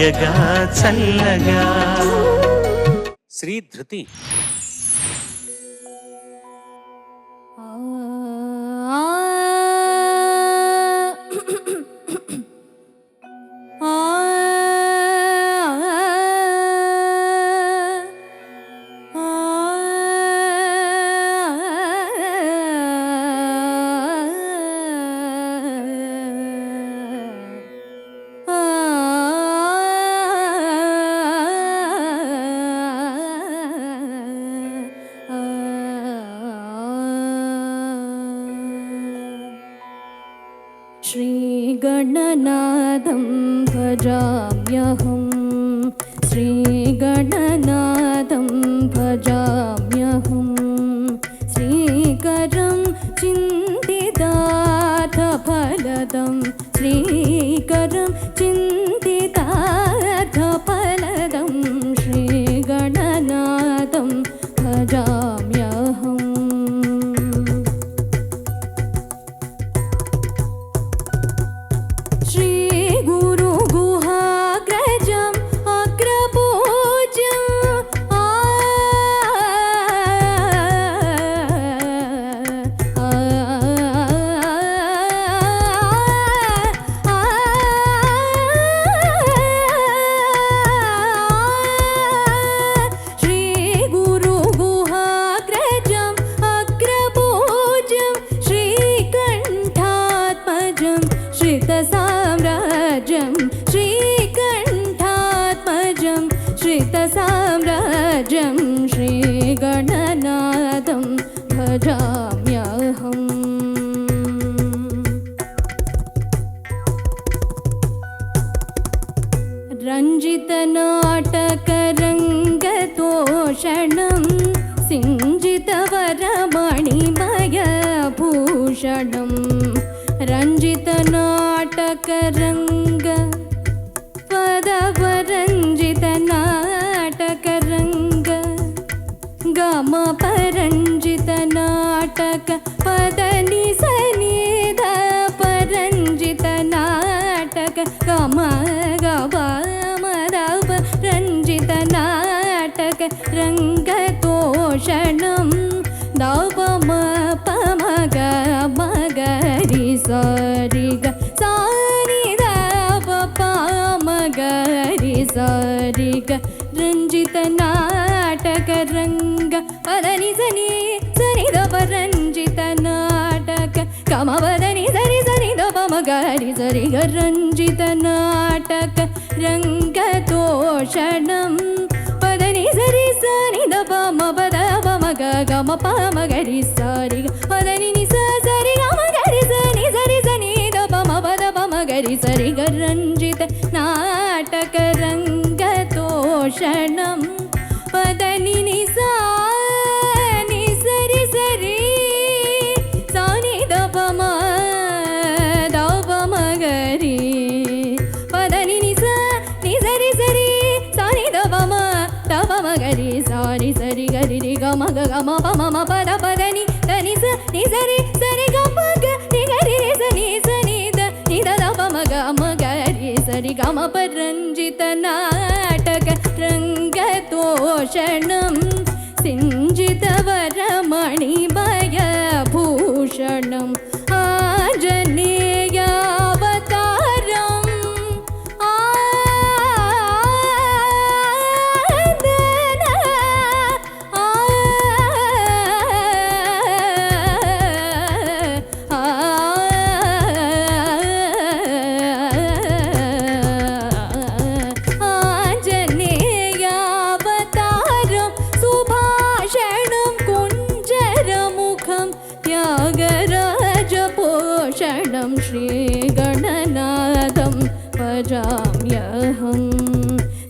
హాయగా చల్లగా. శ్రీ ధృతి. श्रीगणनाथं भजाम्यहं, श्रीगणनाथं भजाम्यहं, श्रीकरं चिन्तितार्थफलदं, श्रीकरं चिन्तितार्थफलदं, श्रीगणनाथं भजाम्यहम्. श्रितसाम्राज्यं श्रीकण्ठात्मजं, श्रितसाम्राज्यं श्रीगणनाथं भजाम्यहम्. रञ्जितनाटकरङ्गतोषणं सिञ्जितवरमणिमयभूषणं, रञ्जितनाटकरङ्ग पदवरञ्जितनाटकरङ्ग गमपरञ्जितनाटक पदनिसनिध परञ्जितनाटक गम गमदव रञ्जितनाटक रङ्गतोषणं दवमपमग मगरि सारिग सानिद पमगरि सारिग रञ्जितनाटकरङ्ग पदनिसनि सनिद परञ्जितनाटक गमपदनि सनि सनिद पमगरि सरिग रञ्जितनाटक रङ्गतोषणं पदनि सरि सनिद पमपद पमग गमपमगरि सारिग पदनि निस सरि गमगरि सनि सरि सनि द पमपद पमगरि सरिग रञ्जितनाटकरङ्गतोषणं पदनि निस नि सरि सरि सनि द पम द पमगरि पदनि निस नि सरि सरि सनि द पम द पमगरि सारि सरि गरि रि गम ग गम पम पद पदनि तनि स नि सरि सरि गम ग नि गरि रि सनि सनि द नि द पम ग म गरि सरि गम परञ्जितनाटक रङ्गतोषणं सिञ्जितवरमणिमयभूषणम् आञ्जनेयावतारम् त्यागराजपोषणं श्रीगणनाथं भजाम्यहं,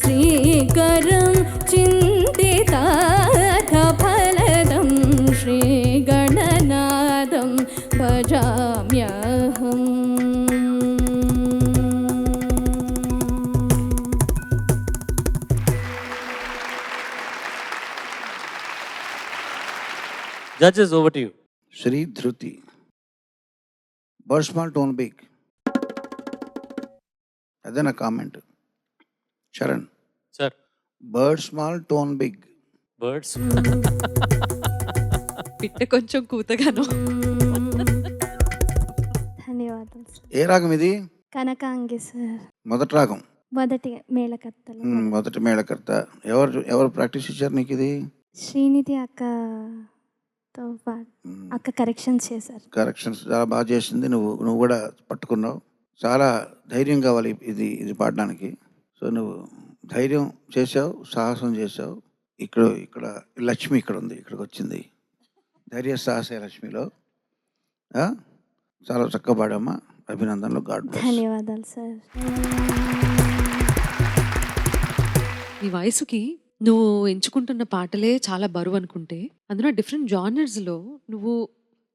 श्रीकरं चिन्तितार्थफलदं श्रीगणनाथं भजाम्यहम्. Judges, over to you. Shri Dhruti. Bird small, tone big. Then a comment. Charan, sir bird small tone big. Birds పిట్ట కొంచెం కూతగాను. ధన్యవాదాలు సార్. ఏ రాగం ఇది? కనకాంగి సార్. మొదటి రాగం, మొదటి మేళకర్తలు. మొదటి మేళకర్త. ఎవరు ప్రాక్టీస్ ఇచ్చారు నీకు ఇది? శ్రీనిధి అక్కతో అక్క కరెక్షన్స్ చేశారు. కరెక్షన్స్ చాలా బాగా చేసింది. నువ్వు కూడా పట్టుకున్నావు. చాలా ధైర్యం కావాలి ఇది పాడడానికి. సో నువ్వు ధైర్యం చేసావు, సాహసం చేసావు. ఇక్కడ లక్ష్మి ఇక్కడ ఉంది, ఇక్కడికి వచ్చింది. ధైర్య సాహస లక్ష్మిలో చాలా చక్కగా పాడమ్మా. అభినందనలు. God bless. ధన్యవాదాలు సార్. నీ వయసుకి నువ్వు ఎంచుకుంటున్న పాటలే చాలా బరువు అనుకుంటే, అందులో డిఫరెంట్ జానర్స్లో నువ్వు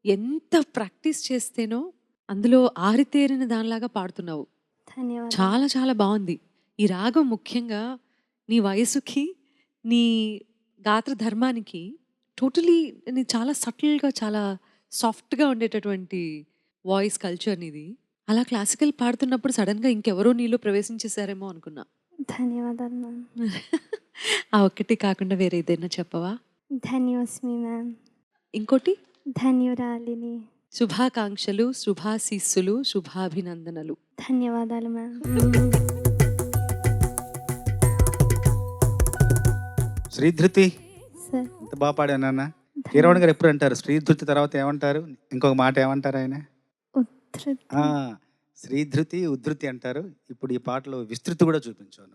ఎంత ప్రాక్టీస్ చేస్తేనో అందులో ఆరితేరిన దానిలాగా పాడుతున్నావు. ధన్యవాదాలు. చాలా చాలా బాగుంది. ఈ రాగం ముఖ్యంగా నీ వయసుకి, నీ గాత్ర ధర్మానికి టోటలీ చాలా సటిల్గా, చాలా సాఫ్ట్గా ఉండేటటువంటి వాయిస్ కల్చర్ నీది. అలా క్లాసికల్ పాడుతున్నప్పుడు సడన్గా ఇంకెవరో నీలో ప్రవేశించేశారేమో అనుకున్నా. ధన్యవాదాలు మ్యామ్. ఆ ఒక్కటి కాకుండా వేరే ఏదైనా చెప్పవా? ధన్యోస్మి మ్యామ్. ఇంకోటి? ధన్యురాలిని. శుభాకాంక్షలు, శుభాశీస్సులు, శుభాభినందనలు. ధన్యవాదాలు మ్యామ్. శ్రీధృతి సార్. ఎంత బాగా పాడాను నాన్న. కీరవాణి గారు ఎప్పుడు అంటారు శ్రీధృతి తర్వాత ఏమంటారు? ఇంకొక మాట ఏమంటారు ఆయన? ఉద్ధృతి. ఆ, శ్రీధృతి, ఉద్ధృతి అంటారు. ఇప్పుడు ఈ పాటలో విస్తృతి కూడా చూపించాను.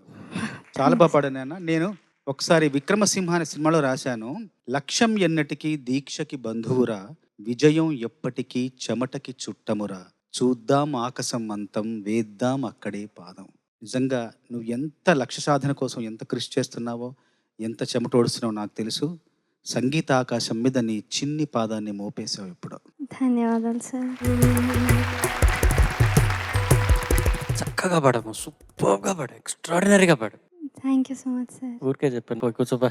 చాలా బాగా పాడాను నాన్న. నేను ఒకసారి విక్రమసింహ అనే సినిమాలో రాశాను, లక్ష్యం ఎన్నటికీ దీక్షకి బంధువురా, విజయం ఎప్పటికీ చెమటకి చుట్టమురా, చూద్దాం ఆకాశం అంతం, వేద్దాం అక్కడే పాదం. నిజంగా నువ్వు ఎంత లక్ష్య సాధన కోసం ఎంత కృషి చేస్తున్నావో, ఎంత చెమట ఓడుస్తున్నావో నాకు తెలుసు. సంగీత ఆకాశం మీద నీ చిన్ని పాదాన్ని మోపేశావు ఇప్పుడు. ధన్యవాదాలు సార్. చక్కగా పాడము, సూపర్గా పాడు, ఎక్స్ట్రాడినరీగా పాడు. Thank you so much sir. ఊరికే చెప్పాను, పోయి కూర్చోబా.